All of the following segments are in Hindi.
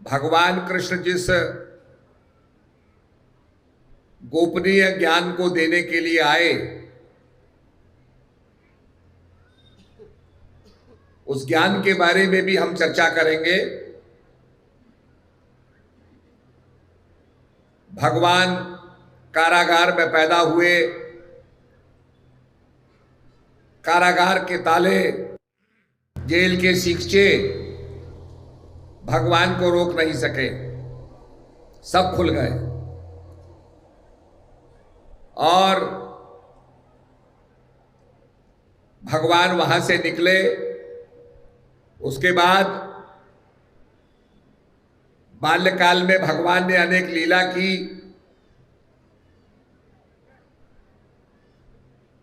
भगवान कृष्ण जिस गोपनीय ज्ञान को देने के लिए आए, उस ज्ञान के बारे में भी हम चर्चा करेंगे। भगवान कारागार में पैदा हुए, कारागार के ताले, जेल के सीखचे भगवान को रोक नहीं सके, सब खुल गए। और भगवान वहां से निकले। उसके बाद बाल्यकाल में भगवान ने अनेक लीला की,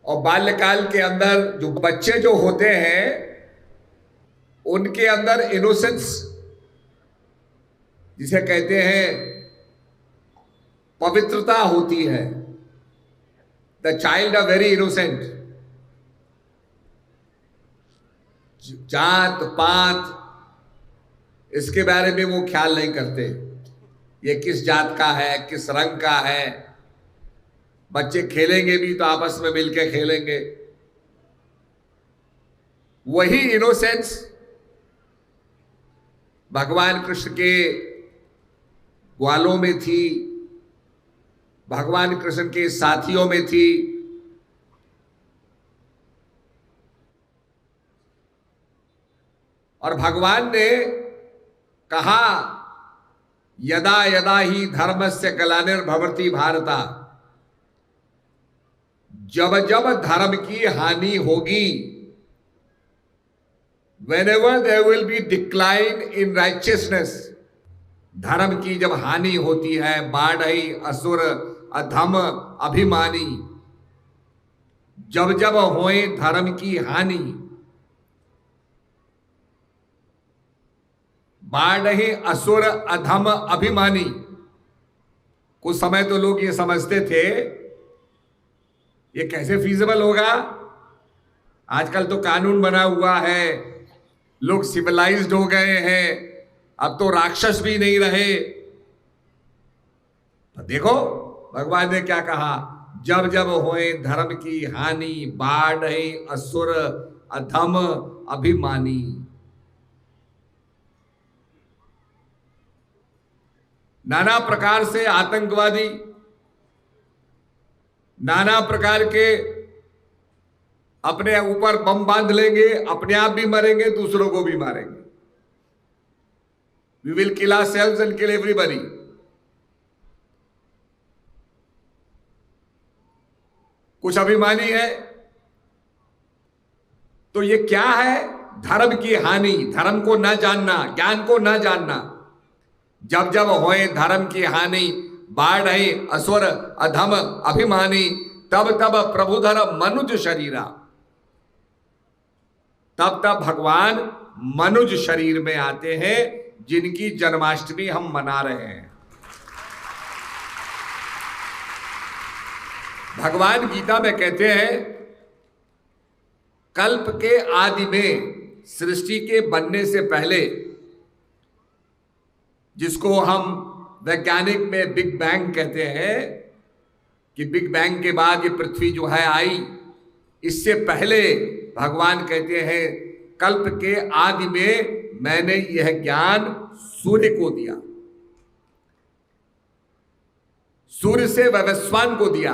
और बाल्यकाल के अंदर जो बच्चे जो होते हैं उनके अंदर इनोसेंस जिसे कहते हैं पवित्रता होती है। The child are very innocent. जात पात इसके बारे में वो ख्याल नहीं करते, ये किस जात का है, किस रंग का है। बच्चे खेलेंगे भी तो आपस में मिलकर खेलेंगे। वही इनोसेंस भगवान कृष्ण के ग्वालों में थी, भगवान कृष्ण के साथियों में थी। और भगवान ने कहा, यदा यदा ही धर्मस्य ग्लानिर्भवति भारता, जब जब धर्म की हानि होगी, whenever there will be decline in righteousness, धर्म की जब हानि होती है, बाढ़ई असुर अधम अभिमानी, जब जब होए धर्म की हानि, बाढ़ई असुर अधम अभिमानी। कुछ समय तो लोग ये समझते थे ये कैसे फीजिबल होगा, आजकल तो कानून बना हुआ है, लोग सिविलाइज्ड हो गए हैं, अब तो राक्षस भी नहीं रहे। तो देखो भगवान ने क्या कहा, जब जब होए धर्म की हानि, बाढ़ई असुर अधम अभिमानी। नाना प्रकार से आतंकवादी, नाना प्रकार के अपने ऊपर बम बांध लेंगे, अपने आप भी मरेंगे, दूसरों को भी मारेंगे। We will kill ourselves and kill everybody. कुछ अभिमानी है तो ये क्या है, धर्म की हानि, धर्म को न जानना, ज्ञान को न जानना। जब जब होए धर्म की हानि, बाढ़ है असुर अधम अभिमानी, तब तब प्रभुधर मनुज शरीरा। तब तब भगवान मनुज शरीर में आते हैं, जिनकी जन्माष्टमी हम मना रहे हैं। भगवान गीता में कहते हैं, कल्प के आदि में, सृष्टि के बनने से पहले, जिसको हम वैज्ञानिक में बिग बैंग कहते हैं, कि बिग बैंग के बाद ये पृथ्वी जो है आई, इससे पहले भगवान कहते हैं, कल्प के आदि में मैंने यह ज्ञान सूर्य को दिया, सूर्य से वैवस्वान को दिया,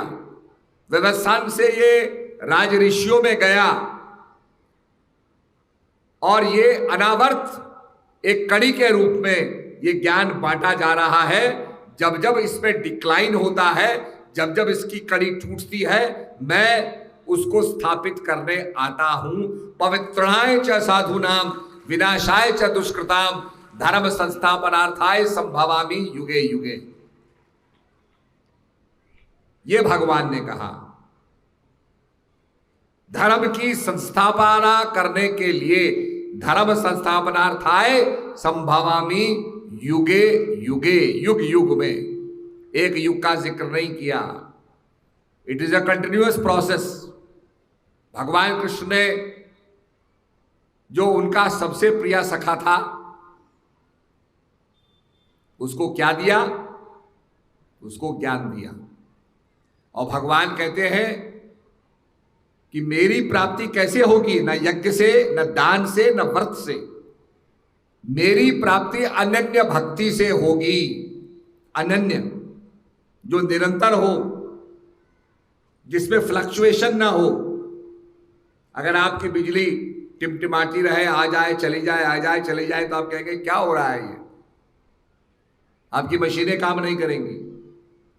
वैवस्वान से ये राज ऋषियों में गया, और ये अनावर्त एक कड़ी के रूप में ये ज्ञान बांटा जा रहा है। जब जब इसमें डिक्लाइन होता है, जब जब इसकी कड़ी टूटती है, मैं उसको स्थापित करने आता हूं। पवित्राय च साधूनाम विनाशाय च दुष्कृताम धर्म संस्थापनार्थाय संभवामि युगे युगे। ये भगवान ने कहा, धर्म की संस्थापना करने के लिए, धर्म संस्थापनार्थाय संभवामि युगे युगे, युग युग में, एक युग का जिक्र नहीं किया। It is a continuous process. भगवान कृष्ण ने, जो उनका सबसे प्रिय सखा था, उसको क्या दिया? उसको ज्ञान दिया। और भगवान कहते हैं कि मेरी प्राप्ति कैसे होगी? न यज्ञ से, न दान से, न व्रत से। मेरी प्राप्ति अनन्य भक्ति से होगी। अनन्य, जो निरंतर हो, जिसमें फ्लक्चुएशन ना हो। अगर आपकी बिजली टिमटिमाती रहे, आ जाए चली जाए, आ जाए चली जाए, तो आप कहेंगे क्या हो रहा है ये? आपकी मशीनें काम नहीं करेंगी।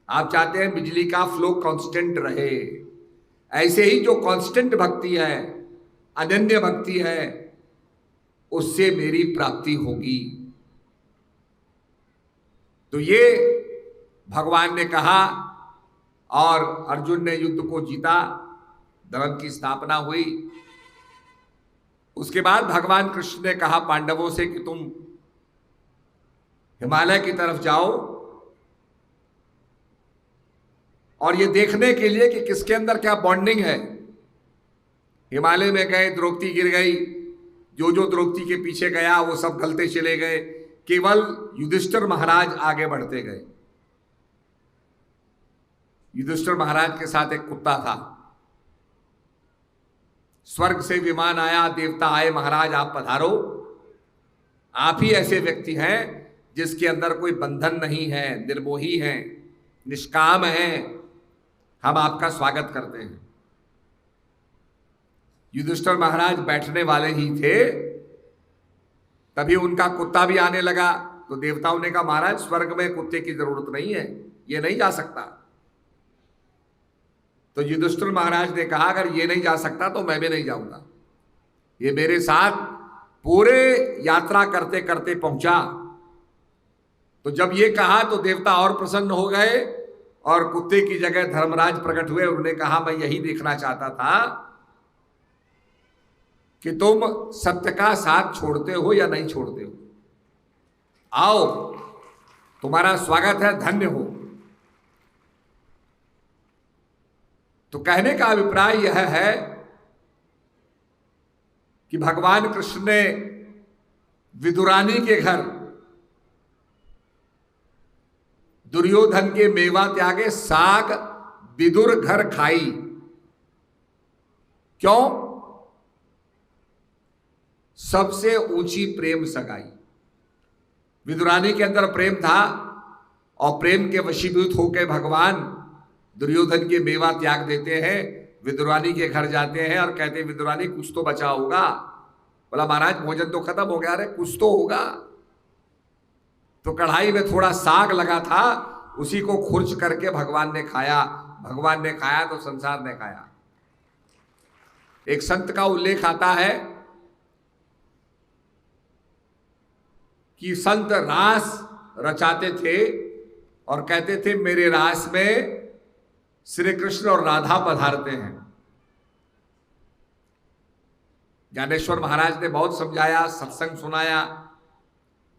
आप चाहते हैं बिजली का फ्लो कांस्टेंट रहे। ऐसे ही जो कांस्टेंट भक्ति है, अनन्य भक्ति है, उससे मेरी प्राप्ति होगी। तो ये भगवान ने कहा, और अर्जुन ने युद्ध को जीता, धर्म की स्थापना हुई। उसके बाद भगवान कृष्ण ने कहा पांडवों से कि तुम हिमालय की तरफ जाओ, और ये देखने के लिए कि किसके अंदर क्या बॉन्डिंग है। हिमालय में गए, द्रौपदी गिर गई। जो जो द्रौपदी के पीछे गया वो सब गलते चले गए। केवल युधिष्ठिर महाराज आगे बढ़ते गए। युधिष्ठिर महाराज के साथ एक कुत्ता था। स्वर्ग से विमान आया, देवता आए, महाराज आप पधारो। आप ही ऐसे व्यक्ति हैं जिसके अंदर कोई बंधन नहीं है, निर्मोही हैं, निष्काम हैं। हम आपका स्वागत करते हैं। युधिष्ठिर महाराज बैठने वाले ही थे, तभी उनका कुत्ता भी आने लगा। तो देवताओं ने कहा महाराज स्वर्ग में कुत्ते की जरूरत नहीं है, ये नहीं जा सकता। तो युधिष्ठिर महाराज ने कहा अगर ये नहीं जा सकता तो मैं भी नहीं जाऊंगा। ये मेरे साथ पूरे यात्रा करते करते पहुंचा। तो जब ये कहा तो देवता और प्रसन्न हो गए, और कुत्ते की जगह धर्मराज प्रकट हुए। उन्होंने कहा मैं यही देखना चाहता था कि तुम सत्य का साथ छोड़ते हो या नहीं छोड़ते हो। आओ, तुम्हारा स्वागत है, धन्य हो। तो कहने का अभिप्राय यह है कि भगवान कृष्ण ने विदुरानी के घर दुर्योधन के मेवा त्यागे, साग विदुर घर खाई। क्यों? सबसे ऊंची प्रेम सगाई। विदुरानी के अंदर प्रेम था, और प्रेम के वशीभूत होकर भगवान दुर्योधन के मेवा त्याग देते हैं, विदुरानी के घर जाते हैं और कहते हैं विदुरानी कुछ तो बचा होगा। बोला महाराज भोजन तो खत्म हो गया, अरे कुछ तो होगा। तो कढ़ाई में थोड़ा साग लगा था, उसी को खुर्च करके भगवान ने खाया। भगवान ने खाया तो संसार ने खाया। एक संत का उल्लेख आता है कि संत रास रचाते थे और कहते थे मेरे रास में श्री कृष्ण और राधा पधारते हैं। ज्ञानेश्वर महाराज ने बहुत समझाया, सत्संग सुनाया।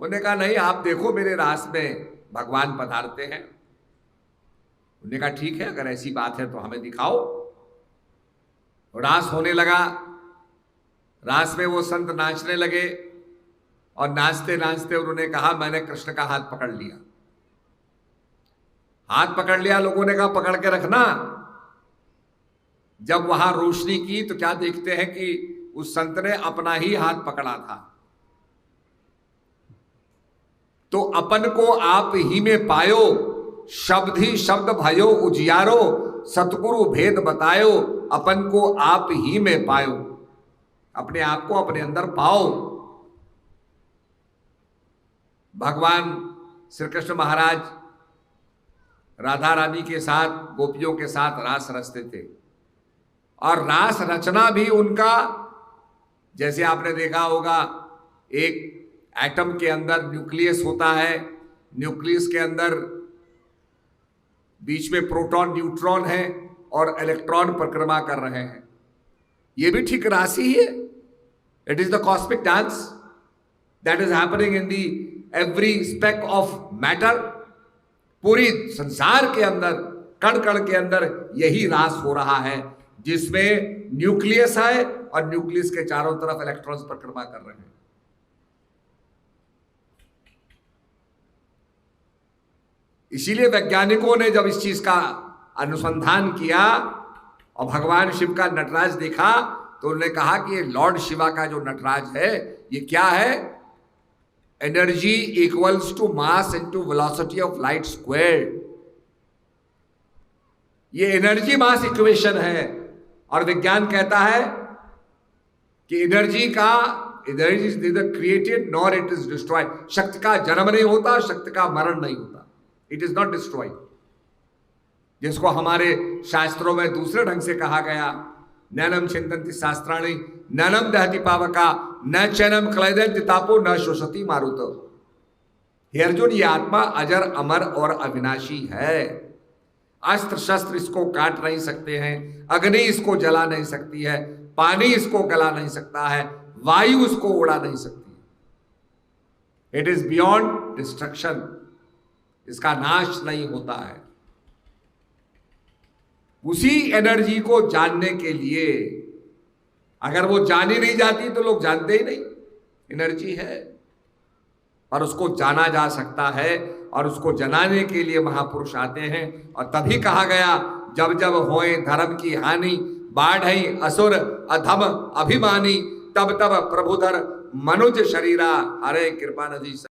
उन्होंने कहा नहीं, आप देखो मेरे रास में भगवान पधारते हैं। उन्होंने कहा ठीक है, अगर ऐसी बात है तो हमें दिखाओ। रास होने लगा। रास में वो संत नाचने लगे, और नाचते नाचते उन्होंने कहा मैंने कृष्ण का हाथ पकड़ लिया। हाथ पकड़ लिया, लोगों ने कहा पकड़ के रखना। जब वहां रोशनी की तो क्या देखते हैं कि उस संत ने अपना ही हाथ पकड़ा था। तो अपन को आप ही में पायो, शब्द ही शब्द भयो उजियारो, सतगुरु भेद बतायो, अपन को आप ही में पायो। अपने आप को अपने अंदर पाओ। भगवान श्री कृष्ण महाराज राधा रानी के साथ, गोपियों के साथ रास रचते थे। और रास रचना भी उनका, जैसे आपने देखा होगा, एक एटम के अंदर न्यूक्लियस होता है, न्यूक्लियस के अंदर बीच में प्रोटॉन न्यूट्रॉन है और इलेक्ट्रॉन परिक्रमा कर रहे हैं। यह भी ठीक राशि ही है। It is the cosmic dance that is happening in the every speck of matter. पूरी संसार के अंदर, कण कण के अंदर यही रास हो रहा है, जिसमें न्यूक्लियस है और न्यूक्लियस के चारों तरफ इलेक्ट्रॉन्स परिक्रमा कर रहे हैं। इसीलिए वैज्ञानिकों ने जब इस चीज का अनुसंधान किया और भगवान शिव का नटराज देखा तो उन्होंने कहा कि ये लॉर्ड शिवा का जो नटराज है ये क्या है, energy equals to mass into velocity of light squared. ये एनर्जी मास इक्वेशन है और विज्ञान कहता है कि energy is neither created nor it is destroyed। शक्ति का जन्म नहीं होता, शक्ति का मरण नहीं होता, इट इज नॉट डिस्ट्रॉयड। जिसको हमारे शास्त्रों में दूसरे ढंग से कहा गया, नैनम चिंतन्ति शास्त्राणि नैनम दहति पावका न चैनम क्लेदन्ति तापो न शोषति मारुतो। हे अर्जुन, ये आत्मा अजर अमर और अविनाशी है। अस्त्र शस्त्र इसको काट नहीं सकते हैं, अग्नि इसको जला नहीं सकती है, पानी इसको गला नहीं सकता है, वायु इसको उड़ा नहीं सकती है। इट इज बियॉन्ड डिस्ट्रक्शन, इसका नाश नहीं होता है। उसी एनर्जी को जानने के लिए, अगर वो जानी नहीं जाती तो लोग जानते ही नहीं एनर्जी है, और उसको जाना जा सकता है और उसको जनाने के लिए महापुरुष आते हैं। और तभी कहा गया, जब जब होए धर्म की हानि, बाढ़ई असुर अधम अभिमानी, तब तब प्रभुधर मनुज शरीरा, हरे कृपा निधि।